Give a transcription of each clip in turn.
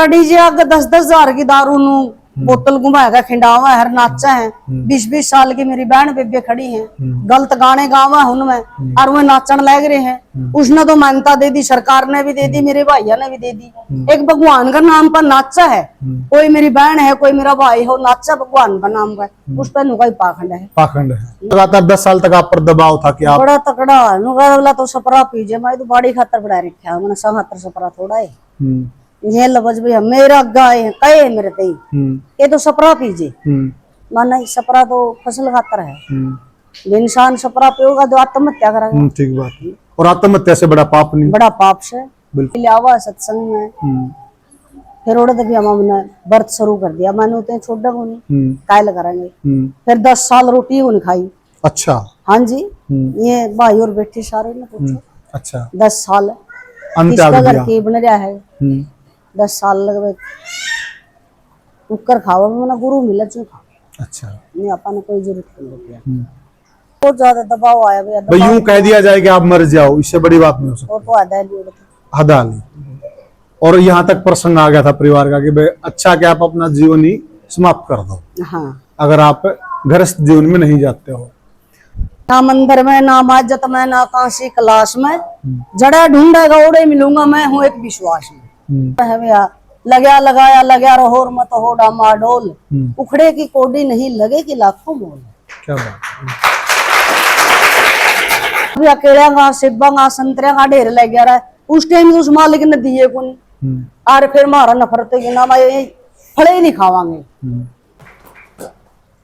DJ आगे 10-10 हजार की दारू नु बोतल घुमाएगा खिंडावा है नाचा है। 20-20 साल की मेरी बहन बेबे खड़ी है, गलत गाने गावा है उनमें और वो नाचन लग रहे हैं। उसने तो मान्यता दे दी, सरकार ने भी दे दी, मेरे भैया ने भी दे दी। एक भगवान का नाम पर नाचा है, कोई मेरी बहन है कोई मेरा भाई हो नाचा भगवान का नाम का, उस पर नुका ही पाखंड है। पाखंड है। लगातार 10 साल तक आप पर दबाव था कि आप बड़ा तकड़ा नुका तो सपरा पीजे मैं तो बड़ी खातर बड़ा रखा है, मैंने 77 सपरा थोड़ा है ये लबज भैया मेरा गाय है कहे मेरे ते ये तो सपरा पीजे माना सपरा तो फसल खातर है। इंसान सपरा पियोगा तो आत्महत्या करेगा। ठीक बात है। और आत्महत्या से बड़ा पाप नहीं, बड़ा पाप से बिल्कुल आवा सत्संग में फिर उड़े तक हमने व्रत शुरू कर दिया। मैंने उतने छोड़ा को नहीं कायल करेंगे। फिर 10 साल रोटी को नहीं खाई। अच्छा हाँ जी ये भाई और बेटे सारे ने पूछो। अच्छा 10 साल घर के बन रहा है 10 साल लगभग कुकर खावा मैंने गुरु मिला चू खा। अच्छा नहीं अपन कोई जरूरत नहीं होती। बहुत ज्यादा दबाव आया भैया। यूं कह दिया जाए कि आप मर जाओ, इससे बड़ी बात नहीं हो सकती। वो तो हदाली और यहाँ तक प्रसंग आ गया था परिवार का कि भाई अच्छा कि आप अपना जीवन ही समाप्त कर दो। हाँ अगर आप गृहस्थ जीवन में नहीं जाते हो। ना मंदिर में ना मस्जिद में ना काशी क्लास में जड़ा ढूंढेगा ओड़े मिलूंगा मैं हूँ एक विश्वास में। भैया लगा लगाया लगा रहो मत हो डामा डोल उखड़े की कोडी नहीं लगे कि लाखों मोल। क्या बात भैया केड़ा सेबा संतरे ढेर लग गया रहा उस टाइम उस मालिक ने दिए को नहीं और फिर मारा नफरत के नाम फले ही नहीं खावांगे।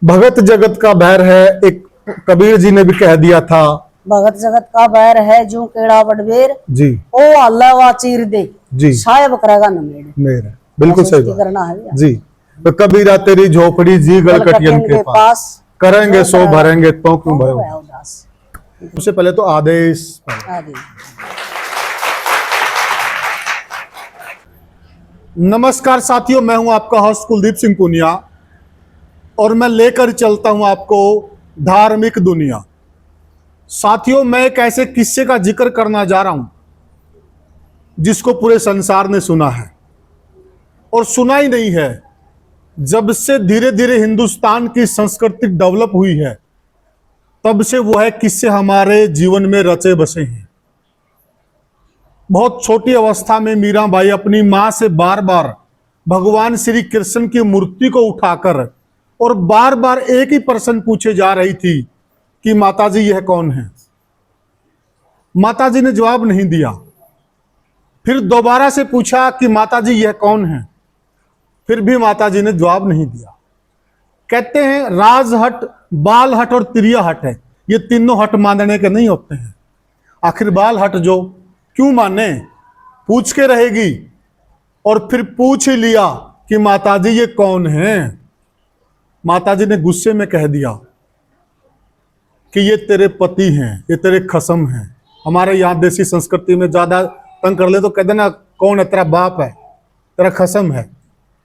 भगत जगत का बैर है, एक कबीर जी ने भी कह दिया था भगत जगत का बैर है जो केड़ा बड़बेर जी ओ अल्लाह वा चीर दे जी साहेब करेगा न मेरे। बिल्कुल सही करना है जी। तो कबीरा तेरी झोपड़ी जी गलकटियन के पास करेंगे सो भरेंगे तो क्यों भयो उदास। सबसे पहले तो आदेश। नमस्कार साथियों, मैं हूं आपका होस्ट कुलदीप सिंह पुनिया और मैं लेकर चलता हूं आपको धार्मिक दुनिया। साथियों मैं एक ऐसे किस्से का जिक्र करना जा रहा हूं जिसको पूरे संसार ने सुना है और सुना ही नहीं है। जब से धीरे धीरे हिंदुस्तान की संस्कृति डेवलप हुई है तब से वो है किस्से हमारे जीवन में रचे बसे हैं। बहुत छोटी अवस्था में मीराबाई अपनी मां से बार बार भगवान श्री कृष्ण की मूर्ति को उठाकर और बार बार एक ही प्रश्न पूछे जा रही थी कि माताजी यह कौन है। माताजी ने जवाब नहीं दिया। फिर दोबारा से पूछा कि माताजी यह कौन है, फिर भी माताजी ने जवाब नहीं दिया। कहते हैं राजहट, बाल हट और त्रिया हट है, ये तीनों हट मानने के नहीं होते हैं। आखिर बाल हट जो क्यों माने, पूछ के रहेगी और फिर पूछ ही लिया कि माताजी ये कौन है। माताजी ने गुस्से में कह दिया कि ये तेरे पति हैं, ये तेरे खसम हैं। हमारे यहाँ देसी संस्कृति में ज्यादा तंग कर ले तो कह देना कौन है, तेरा बाप है, तेरा खसम है,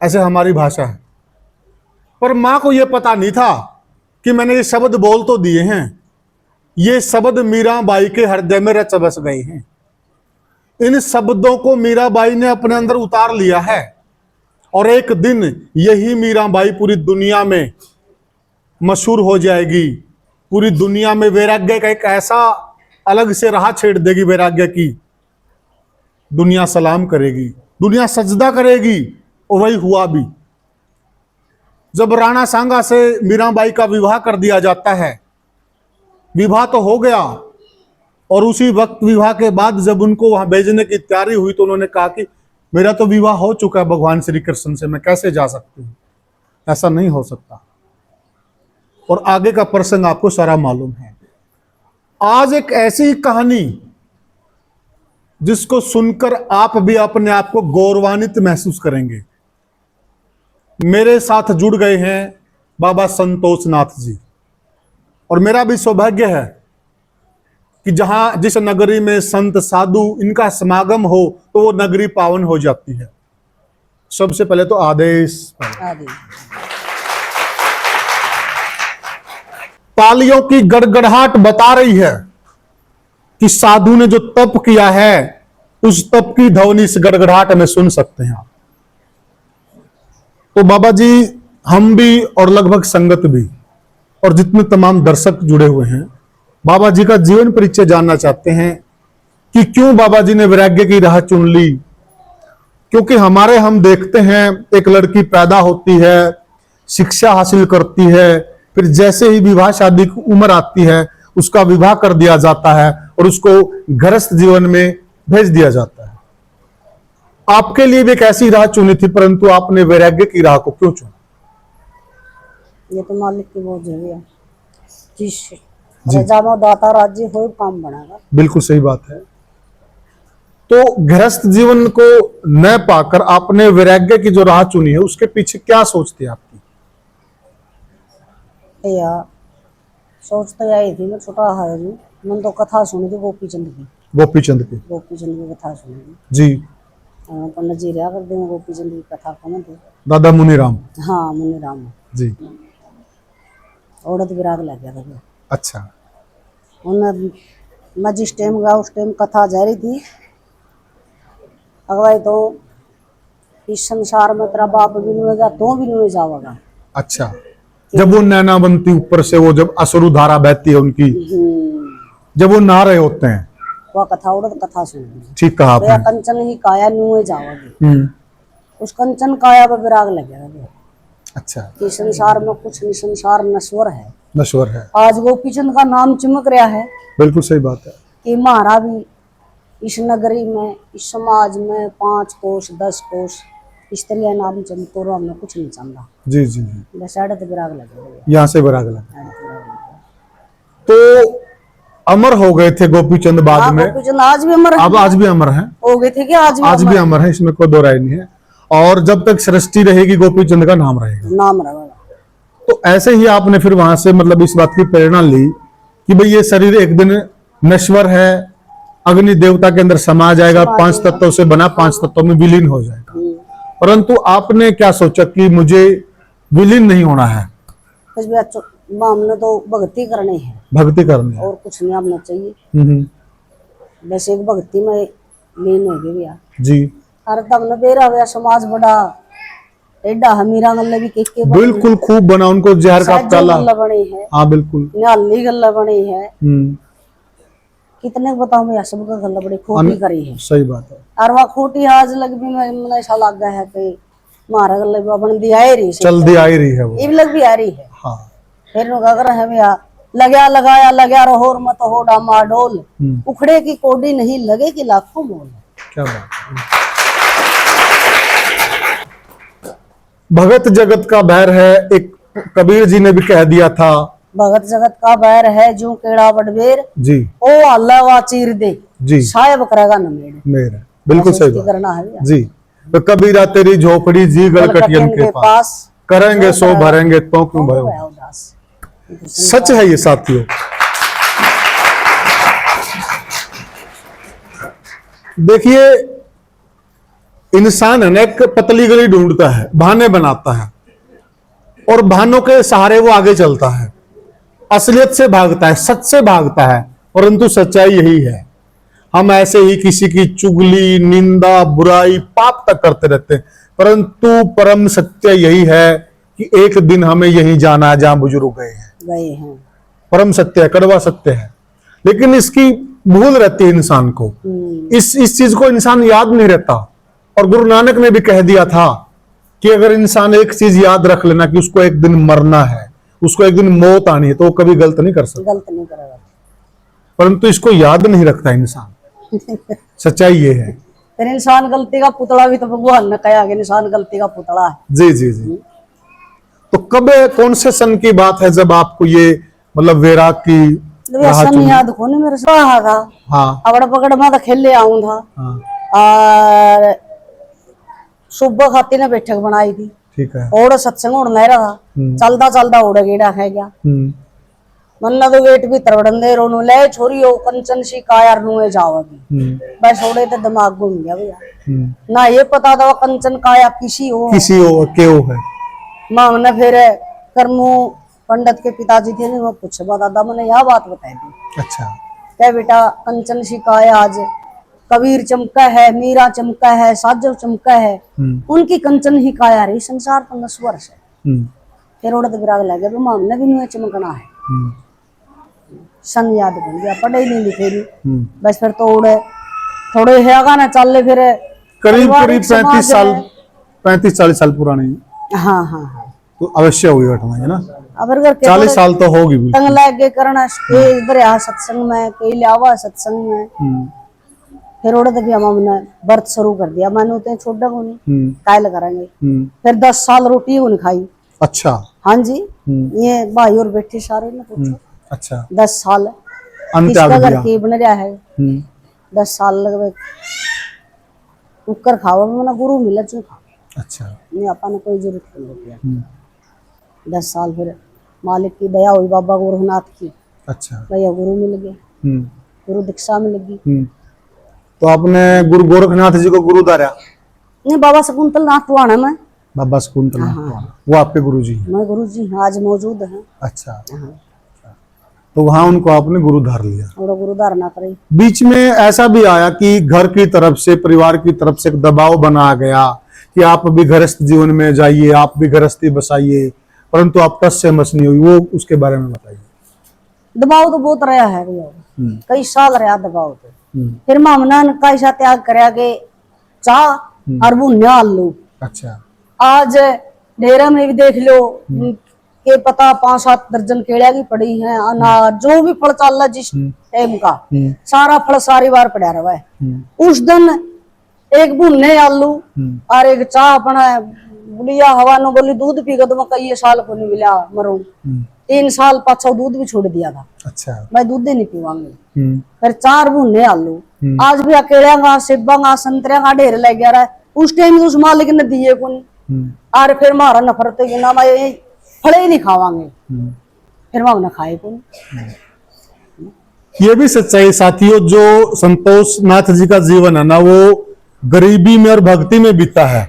ऐसे हमारी भाषा है। पर मां को यह पता नहीं था कि मैंने ये शब्द बोल तो दिए हैं, ये शब्द मीराबाई के हृदय में रच बस गए हैं। इन शब्दों को मीराबाई ने अपने अंदर उतार लिया है और एक दिन यही मीराबाई पूरी दुनिया में मशहूर हो जाएगी। पूरी दुनिया में वैराग्य का एक ऐसा अलग से राह छेड़ देगी वैराग्य की, दुनिया सलाम करेगी, दुनिया सजदा करेगी। और वही हुआ भी। जब राणा सांगा से मीराबाई का विवाह कर दिया जाता है, विवाह तो हो गया और उसी वक्त विवाह के बाद जब उनको वहां भेजने की तैयारी हुई तो उन्होंने कहा कि मेरा तो विवाह हो चुका है भगवान श्री कृष्ण से, मैं कैसे जा सकती हूँ, ऐसा नहीं हो सकता। और आगे का प्रसंग आपको सारा मालूम है। आज एक ऐसी कहानी जिसको सुनकर आप भी अपने आप को गौरवान्वित महसूस करेंगे। मेरे साथ जुड़ गए हैं बाबा संतोष नाथ जी और मेरा भी सौभाग्य है कि जहां जिस नगरी में संत साधु इनका समागम हो तो वो नगरी पावन हो जाती है। सबसे पहले तो आदेश। तालियों की गड़गड़ाहट बता रही है कि साधु ने जो तप किया है उस तप की ध्वनि इस गड़गड़ाहट में सुन सकते हैं आप। तो बाबा जी, हम भी और लगभग संगत भी और जितने तमाम दर्शक जुड़े हुए हैं, बाबा जी का जीवन परिचय जानना चाहते हैं कि क्यों बाबा जी ने वैराग्य की राह चुन ली। क्योंकि हम देखते हैं, एक लड़की पैदा होती है, शिक्षा हासिल करती है, फिर जैसे ही विवाह शादी की उम्र आती है उसका विवाह कर दिया जाता है और उसको गृहस्थ जीवन में भेज दिया जाता है। आपके लिए भी एक ऐसी राह चुनी थी, परंतु आपने वैराग्य की राह को क्यों चुना? ये तो मालिक की बहुत जरूरी है। रजा में दाता राज्य हो काम बनाएगा। बिल्कुल सही बात है। तो गृहस्थ जीवन को न पाकर आपने वैराग्य की जो राह चुनी है, उसके पीछे क्या सोच थी आपकी? यार सोच तो यही थी, मैं छोटा है जी, मैंने तो कथा सुनी थी गोपी चंद की। गोपी चंद की कथा सुनी थी जी। पंडित जी रहा कर देंगे गोपी चंद की कथा कौन थे? दादा मुनीराम। हाँ मुनीराम जी। औरत विराग लग गया था। अच्छा। उन्हें मैं जिस टाइम गया उस टाइम कथा जा रही थी, अगवाई तो इस संसार में तेरा बाप भी नहीं होगा तो भी नहीं जाओगा। अच्छा, जब वो नैनावंती ऊपर से वो जब अश्रु धारा बहती है उनकी, जब वो नहा रहे होते हैं, वह कथा औरत कथा सुन। ठीक कहा आपने। कंचन ही काया नुए जाओगे। उस कंचन काया पर विराग लग गया। अच्छा। कि संसार में कुछ नहीं, संसार नश्वर है। नश्वर है। आज गोपीचंद का नाम चिमक रहा है। बिल्कुल सही बात है कि महारा भी इस नगरी में, इस समाज में 5 कोष 10 कोष स्त्रियां नाम चमकोर हमने कुछ नहीं चाहता। जी जी जी। साढ़े तो विराग लगे, यहाँ से विराग लगे। तो अमर हो गए थे गोपीचंद बाद में। गोपीचंद आज भी अमर है। अब आज भी अमर हैं। हो गए थे कि आज भी अमर है, इसमें कोई दो राय नहीं है। और जब तक सृष्टि रहेगी गोपीचंद का नाम रहेगा। तो ऐसे ही आपने फिर वहां से मतलब इस बात की प्रेरणा ली कि भाई ये शरीर एक दिन नश्वर है, अग्नि देवता के अंदर समा जाएगा, 5 तत्वों से बना, 5 तत्वों में विलीन हो जाएगा। परंतु आपने क्या सोचा कि मुझे विलीन नहीं होना है, हमने तो भक्ति करनी है। भक्ति करनी है और कुछ नहीं आपने चाहिए। वैसे एक भक्ति में लीन हो गए भैया जी। अरे तब न बेरा हुआ समाज बड़ा एडा हमीरा गल्ला भी के बिल्कुल खूब बना, उनको जहर का प्याला बनी है। हाँ बिल्कुल निहाली गल्ला बनी है। कितने बताओ भैया, सबका गल्ला बड़ी खोटी करी है। सही बात है। और वह खोटी आज लग भी मैं ऐसा लग गया है कि मारा गल्ला भी अपन दी आ रही चल दी आ रही है, वो ये लग भी आ रही है। हाँ। फिर नो अगर है भैया लगा लगाया लगा रहो मत हो डामा डोल, उखड़े की कोडी नहीं लगे कि लाखों मोल। क्या बात है। भगत जगत का बैर है, एक कबीर जी ने भी कह दिया था। भगत जगत का बैर है जो केड़ा बडवेर जी, ओ अल्लाह वा चीर दे जी, साहेब करेगा न मेरे। बिल्कुल सही बात करना है भैया। जी। तो कबीरा तेरी झोपड़ी जी गलकटियन के पास, करेंगे सो भरेंगे तो क्यों भयो उदास। सच है ये साथियों। देखिए इंसान है ना, एक पतली गली ढूंढता है, बहाने बनाता है और बहानों के सहारे वो आगे चलता है, असलियत से भागता है, सच से भागता है। परंतु सच्चाई यही है, हम ऐसे ही किसी की चुगली, निंदा, बुराई, पाप तक करते रहते हैं। परंतु परम सत्य यही है कि एक दिन हमें यही जाना है जहां बुजुर्ग गए हैं। परम सत्य है, कड़वा सत्य है, लेकिन इसकी भूल रहती है इंसान को। इस चीज को इंसान याद नहीं रहता। और गुरु नानक ने भी कह दिया था कि अगर इंसान एक चीज याद रख लेना कि उसको एक दिन मरना है, उसको एक दिन मौत आनी है, तो वो कभी गलत नहीं कर सकता। गलत नहीं करेगा। परंतु इसको याद नहीं रखता इंसान। सच्चाई ये है। फिर इंसान गलती का पुतला भी तो भगवान ने कहा कि इंसान गलती का पुतला है। जी जी जी। तो कब, कौन से सन की बात है जब आपको ये मतलब वैराग की सन याद को नहीं मेरे साथ था। हाँ। अबड़ पकड़ में तो खेले आऊं था। हाँ। और सुबह खाती ने बैठक बनाई थी। ठीक है। और सत्संग उड़ नहीं रहा, चलता चलता उड़ गेड़ा है क्या मन्ना तो गेट भी तरवड़न दे रोनू ले छोरी हो कंचन सी कायर नुए जाओगी। बस ओड़े तो दिमाग घूम गया भैया। ना ये पता था कंचन काया किसी हो क्यों है। मां ने फिर करमू पंडित के पिताजी थे वो पूछे दादा मैंने यह बात बताई थी। अच्छा। क्या बेटा कंचन सी काया आज कबीर चमका है, मीरा चमका है, साजो चमका है, उनकी कंचन ही काया रही संसार तो नश्वर से। फिर उड़द विराग लगे भी हमने भी नहीं चमकना है। सन याद बन गया, पढ़े नहीं लिखे नहीं, बस फिर तो उड़े थोड़े है ना चल फिर करीब करीब 35-40 साल पुरानी। हाँ हाँ हाँ, तो अवश्य हुई घटना है ना। अब अगर 40 साल तो होगी भी। तंग लगे करना इधर आ सत्संग में, कई लियावा सत्संग में। फिर उड़द भी हमने व्रत शुरू कर दिया, मैंने उतने छोड़ा को नहीं कायल करेंगे। फिर 10 साल रोटी को नहीं खाई। अच्छा। हाँ जी, ये भाई और बेटे सारे ने पूछो। अच्छा। 10 साल अंत्याग किसका घर दिया। की बन रहा है। 10 साल लगभग कुकर खावा मैंने गुरु मिला चू खा। अच्छा। नहीं अपन कोई जरूरत नहीं होती। 10 साल फिर मालिक की दया हुई, बाबा गोरखनाथ की। अच्छा। भैया गुरु मिल गए, गुरु दीक्षा मिल गई। तो आपने गुरु गोरखनाथ जी को गुरु धारा? नहीं, बाबा शकुंतल नाथ टुहाना में। बाबा शकुंतल नाथ, वो आपके गुरु जी हैं? मैं गुरु जी आज मौजूद हैं। अच्छा। तो वहां उनको आपने गुरु धार लिया? और गुरु धारणा करी। बीच में ऐसा भी आया कि घर की तरफ से, परिवार की तरफ से एक दबाव बना गया कि आप भी गृहस्थ जीवन में जाइए, आप भी गृहस्थी बसाइए, परंतु आप टस से मस नहीं हुई, वो उसके बारे में बताइए। दबाव तो बहुत रहा है भैया, कई साल रहा दबाव तो। फिर मामना ने कैसा त्याग करा के चाह और वो आलू। अच्छा। आज डेरा में भी देख लो के पता 5-7 दर्जन केड़ा की पड़ी है, अनार जो भी फल चल रहा जिस टाइम का सारा फल सारी बार पड़ा रहा है। उस दिन एक भुन्ने आलू और एक चाह अपना बुढ़िया हवा न बोली दूध पी तो मैं कई साल को नहीं मिला मरू। 3 साल पाछा दूध भी छोड़ दिया था। अच्छा। मैं दूध ही नहीं पीवांगी। फिर 4 भुन्ने आलू। आज भी अकेला का सेबा का संतरे का ढेर लग गया रहा है। उस टाइम उस मालिक ने दिए को नहीं। और फिर मारा नफरत की ना मैं फले ही नहीं खावांगे। फिर मैं उन्हें खाए को नहीं। ये भी सच्चाई साथियों, जो संतोष नाथ जी का जीवन है ना, वो गरीबी में और भक्ति में बीता है।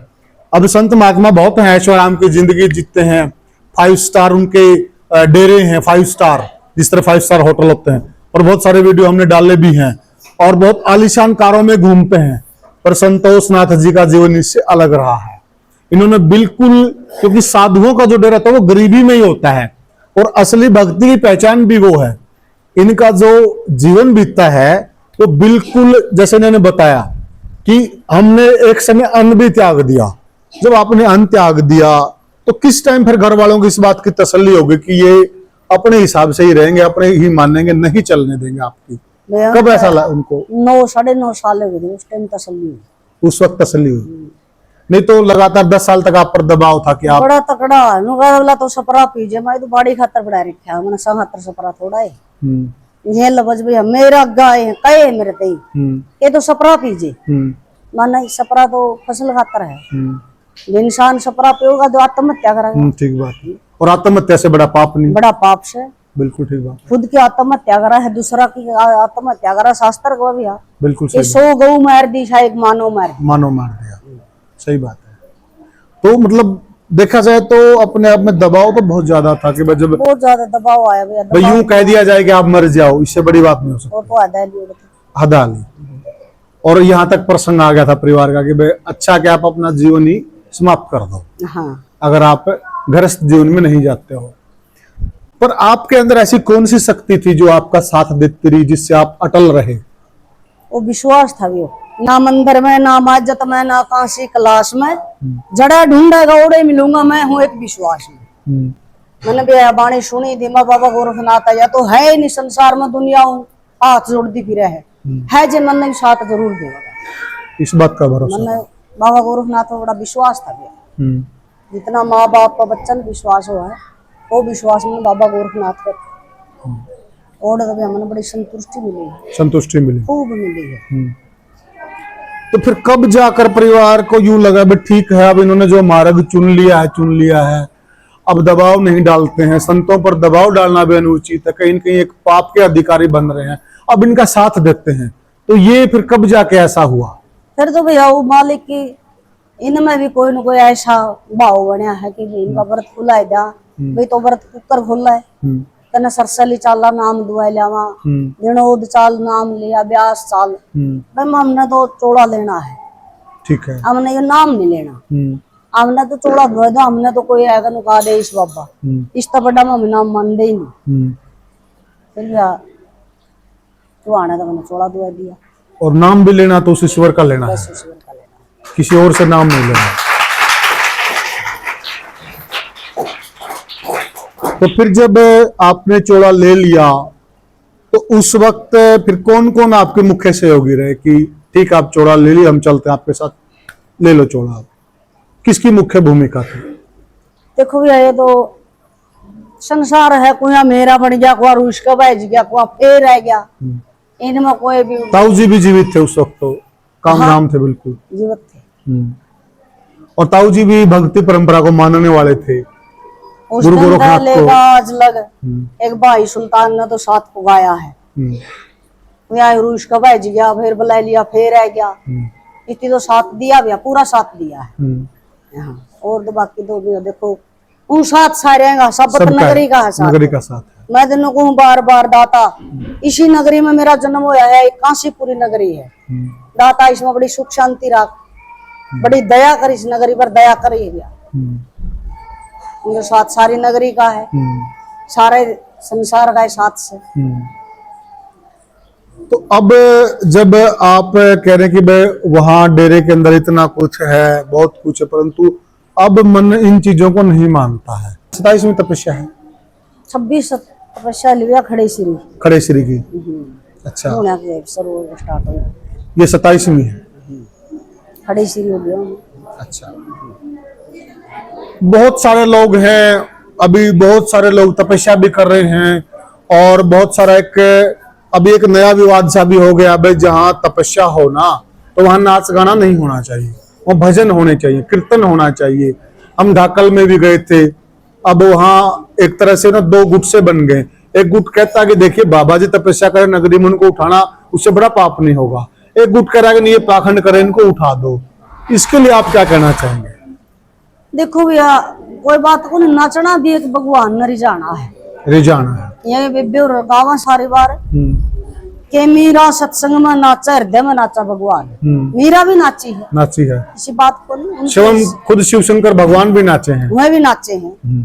अब संत महात्मा बहुत हैं, ऐशो आराम की जिंदगी जीते हैं, 5 स्टार उनके डेरे हैं, 5 स्टार जिस तरह 5 स्टार होटल होते हैं, और बहुत सारे वीडियो हमने डाले भी हैं, और बहुत आलीशान कारों में घूमते हैं। पर संतोष नाथ जी का जीवन इससे अलग रहा है। इन्होंने बिल्कुल, क्योंकि साधुओं का जो डेरा था वो गरीबी में ही होता है, और असली भक्ति की पहचान भी वो है। इनका जो जीवन बीतता है वो बिल्कुल जैसे इन्होंने बताया कि हमने एक समय अन्न भी त्याग दिया। जब आपने अन्न त्याग दिया तो किस टाइम फिर घर वालों की इस बात की तसल्ली होगी कि ये अपने हिसाब से ही रहेंगे, अपने ही मानेंगे, नहीं चलने देंगे आपकी? कब ऐसा लगा उनको? 9-9.5 साल हो गए उस टाइम तसल्ली हुई। उस वक्त तसल्ली हुई? नहीं तो लगातार 10 साल तक आप पर दबाव था कि आप? बड़ा तकड़ा नुगा तो सपरा पीजे, मैं तो बाड़ी खातर बड़ा रखा मैंने 77 सपरा थोड़ा है। ये लबज भैया मेरा गाय है कहे मेरे ते ये तो सपरा पीजे। माना सपरा तो फसल खातर है। इंसान सपरा पियोगा तो आत्महत्या करेगा। ठीक बात है। और आत्महत्या से बड़ा पाप नहीं? बड़ा पाप से। बिल्कुल ठीक बात। खुद की आत्महत्या करा है, दूसरा की आत्महत्या करा, शास्त्र को भी बिल्कुल सही। 100 गऊ मार दी, एक मानव मार दिया। सही बात है। तो मतलब देखा जाए तो अपने आप में दबाव तो बहुत ज्यादा था कि जब बहुत ज्यादा दबाव आया भाई, यूं कह दिया जाए कि आप मर जाओ, इससे बड़ी बात नहीं हो सकती। वो तो हदाली। और यहाँ तक प्रसंग आ गया था परिवार का कि भाई अच्छा कि आप अपना जीवन ही समाप्त कर दो। हाँ। अगर आप गृहस्थ जीवन में नहीं जाते हो। पर आपके अंदर ऐसी कौन सी शक्ति थी जो आपका साथ देती रही, जिससे आप अटल रहे? वो विश्वास था। वो ना मंदिर में, ना माजत में, ना काशी क्लास में, जड़ा ढूंढेगा ओड़े मिलूंगा, मैं हूँ एक विश्वास में। मैंने भी बाणी सुनी थी, माँ बाबा गोरखनाथ या तो है नहीं संसार में, दुनिया हाथ जोड़ती फिर है जे मन ने साथ जरूर देगा। इस बात का भरोसा मैंने बाबा गोरखनाथ को बड़ा विश्वास था। जितना माँ बाप का बच्चन विश्वास हुआ है वो विश्वास में बाबा गोरखनाथ का और हमें बड़ी संतुष्टि मिली खूब मिली है। तो फिर कब जाकर परिवार को यूं लगा भाई ठीक है, अब इन्होंने जो मार्ग चुन लिया है, अब दबाव नहीं डालते हैं, संतों पर दबाव डालना भी अनुचित है, कहीं न कहीं एक पाप के अधिकारी बन रहे हैं, अब इनका साथ देते हैं। तो ये फिर कब जाके ऐसा हुआ? फिर तो भैया वो मालिक की इनमें भी कोई न कोई ऐसा भाव बनया है कि इनका व्रत खुला है, भाई तो व्रत कुकर खुला है, तने सरसली चाला नाम दुआ लियावा, दिनोद चाल नाम लिया, ब्यास चाल। भाई हमने तो चोड़ा लेना है, ठीक है। हमने ये नाम नहीं लेना, हमने तो चोड़ा दुआ दो, हमने तो कोई आएगा नुका दे इस बाबा, इस तो बड़ा हम नाम मानते ही नहीं। फिर तो आने तो मैंने चोड़ा दुआ दिया। और नाम भी लेना तो उस ईश्वर का लेना है, बस ईश्वर का लेना, किसी और से नाम नहीं लेना। तो फिर जब आपने चोड़ा ले लिया तो उस वक्त फिर कौन कौन आपके मुख्य सहयोगी रहे कि ठीक आप चोड़ा ले लिया, हम चलते हैं आपके साथ, ले लो चोड़ा? आप किसकी मुख्य भूमिका थी? देखो भैया ये तो संसार है, कोई मेरा बन गया, कोई रूस का बैज गया, कोई फिर रह गया, इनमें कोई भी। ताऊ जी भी जीवित थे उस वक्त? तो काम नाम थे, बिल्कुल जीवित थे। और ताऊ जी भी भक्ति परंपरा को मानने वाले थे। उस दिन लेगा आज लग एक भाई सुल्तान ने तो साथ को गाया है, रूस का बैज गया, फिर बुला लिया, फिर रह गया, इतनी तो साथ दिया भैया, पूरा साथ दिया है यहाँ। और तो बाकी तो भी देखो उन साथ सारे सब नगरी का है, नगरी का साथ है। मैं तेनों कहूँ बार बार दाता, इसी नगरी में मेरा जन्म होया है, काशीपुरी नगरी है। दाता इसमें बड़ी सुख शांति रख, बड़ी दया कर, इस नगरी पर दया करी भैया। उनके साथ सारी नगरी का है, सारे संसार का है साथ से। तो अब जब आप कह रहे हैं कि भाई वहां डेरे के अंदर इतना कुछ है, बहुत कुछ है, परंतु अब मन इन चीजों को नहीं मानता है। 27वीं तपस्या है, 26 तपस्या लिया खड़े श्री, खड़े श्री की। अच्छा, स्टार्ट हो, ये 27वीं है, खड़े श्री हो गया। अच्छा, बहुत सारे लोग हैं, अभी बहुत सारे लोग तपस्या भी कर रहे हैं, और बहुत सारा अभी एक नया विवाद सा भी हो गया भाई, जहाँ तपस्या हो ना तो वहां नाच गाना नहीं होना चाहिए, वहाँ भजन होने चाहिए, कीर्तन होना चाहिए। हम ढाकल में भी गए थे, अब वहाँ एक तरह से ना दो गुट से बन गए। एक गुट कहता कि देखिए बाबा जी तपस्या करें, नगरी में उनको उठाना उससे बड़ा पाप नहीं होगा। एक गुट कह रहा है कि नहीं, ये पाखंड करे, इनको उठा दो। इसके लिए आप क्या कहना चाहेंगे? देखो भैया कोई बात को नहीं, नाचना भी एक भगवान ने रिझाना है, रिझाना है। ये बेबे और गावा सारी बार के मीरा सत्संग में नाचा, हृदय में नाचा भगवान। मीरा भी नाची है, नाची है, इसी बात को नहीं। शिवम खुद शिव शंकर भगवान भी नाचे हैं, वह भी नाचे हैं।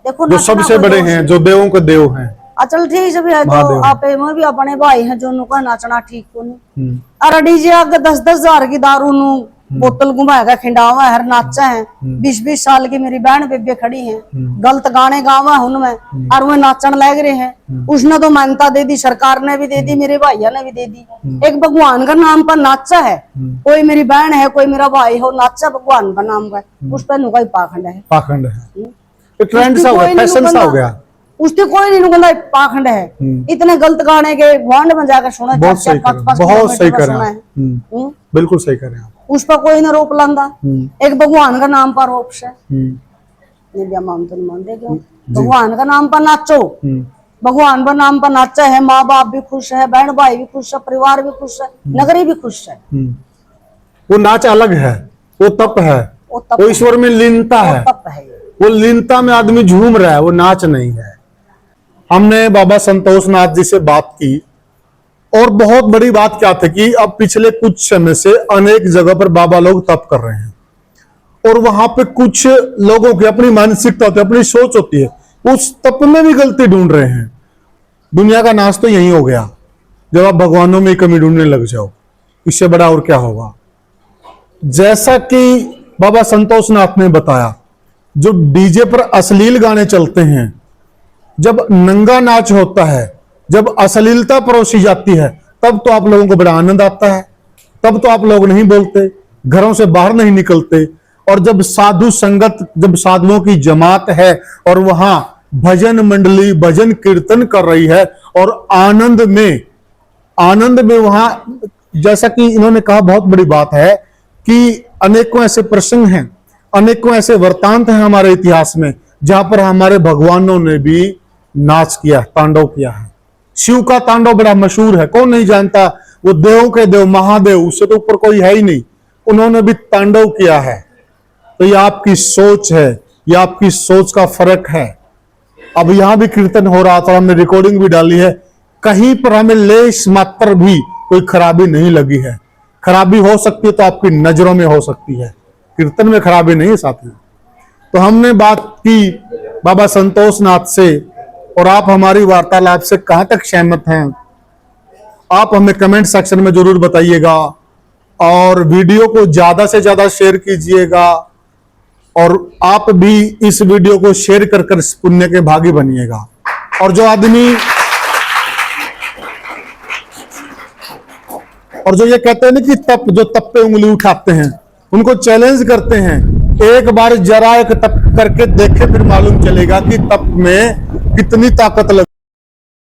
देखो जो सबसे बड़े हैं, जो देवों के देव हैं। चल ठीक है भैया, तो आप में भी अपने भाई हैं जो उनको नाचना ठीक को नहीं। अरे डीजे आगे 10-10 हजार की दारू नु बोतल घुमाएगा, खिंडावा है, नाचा है। 20-20 साल की मेरी बहन बेबे खड़ी हैं, गलत गाने गावा उनमें, और वो नाचन लग रहे हैं। उसने तो मान्यता दे दी, सरकार ने भी दे दी, मेरे भाइयों ने भी दे दी। एक भगवान का नाम पर नाचा है, कोई मेरी बहन है, कोई मेरा भाई हो, नाचा भगवान का नाम का, उस पर नुका ही पाखंड है। पाखंड है, ट्रेंड सा हो गया, फैशन सा हो गया। उससे कोई नहीं नुकंदा पाखंड है। इतने गलत गाने के वांड में जाकर सुना, बहुत सही कर रहे हैं, बिल्कुल सही कर रहे हैं। उस पर कोई ना रोक लांदा, एक भगवान का नाम पर रोप से नहीं माम तो नहीं मानते क्यों? भगवान का नाम पर नाचो, भगवान पर नाम पर नाचा है, माँ बाप भी खुश है, बहन भाई भी खुश है, परिवार भी खुश है, नगरी भी खुश है। वो नाच अलग है, वो तप है, वो ईश्वर में लीनता है, वो लीनता में आदमी झूम रहा है, वो नाच नहीं है। हमने बाबा संतोष नाथ जी से बात की, और बहुत बड़ी बात क्या थी कि अब पिछले कुछ समय से अनेक जगह पर बाबा लोग तप कर रहे हैं, और वहां पे कुछ लोगों की अपनी मानसिकता होती है, अपनी सोच होती है, उस तप में भी गलती ढूंढ रहे हैं। दुनिया का नाश तो यही हो गया जब आप भगवानों में कमी ढूंढने लग जाओ, इससे बड़ा और क्या होगा। जैसा कि बाबा संतोष नाथ ने बताया, जो डीजे पर अश्लील गाने चलते हैं, जब नंगा नाच होता है, जब अश्लीलता परोसी जाती है, तब तो आप लोगों को बड़ा आनंद आता है, तब तो आप लोग नहीं बोलते, घरों से बाहर नहीं निकलते। और जब साधु संगत, जब साधुओं की जमात है और वहां भजन मंडली भजन कीर्तन कर रही है, और आनंद में वहां, जैसा कि इन्होंने कहा, बहुत बड़ी बात है कि अनेकों ऐसे प्रसंग हैं, अनेकों ऐसे वृत्तांत हैं हमारे इतिहास में, जहां पर हमारे भगवानों ने भी नाच किया, तांडव किया है। शिव का तांडव बड़ा मशहूर है, कौन नहीं जानता, वो देवों के देव महादेव, उससे तो ऊपर कोई है ही नहीं, उन्होंने भी तांडव किया है। तो ये आपकी सोच है, ये आपकी सोच का फर्क है। अब यहाँ भी कीर्तन हो रहा था, हमने रिकॉर्डिंग भी डाली है, कहीं पर हमें लेश मात्र भी कोई खराबी नहीं लगी है। खराबी हो सकती है तो आपकी नजरों में हो सकती है, कीर्तन में खराबी नहीं है साथी। तो हमने बात की बाबा संतोष नाथ से, और आप हमारी वार्तालाप से कहां तक सहमत हैं आप हमें कमेंट सेक्शन में जरूर बताइएगा, और वीडियो को ज्यादा से ज्यादा शेयर कीजिएगा, और आप भी इस वीडियो को शेयर कर कर पुण्य के भागी बनिएगा। और जो ये कहते हैं ना कि जो तप पे उंगली उठाते हैं, उनको चैलेंज करते हैं, एक बार जरा एक तप करके देखे, फिर मालूम चलेगा कि तप में कितनी ताकत लग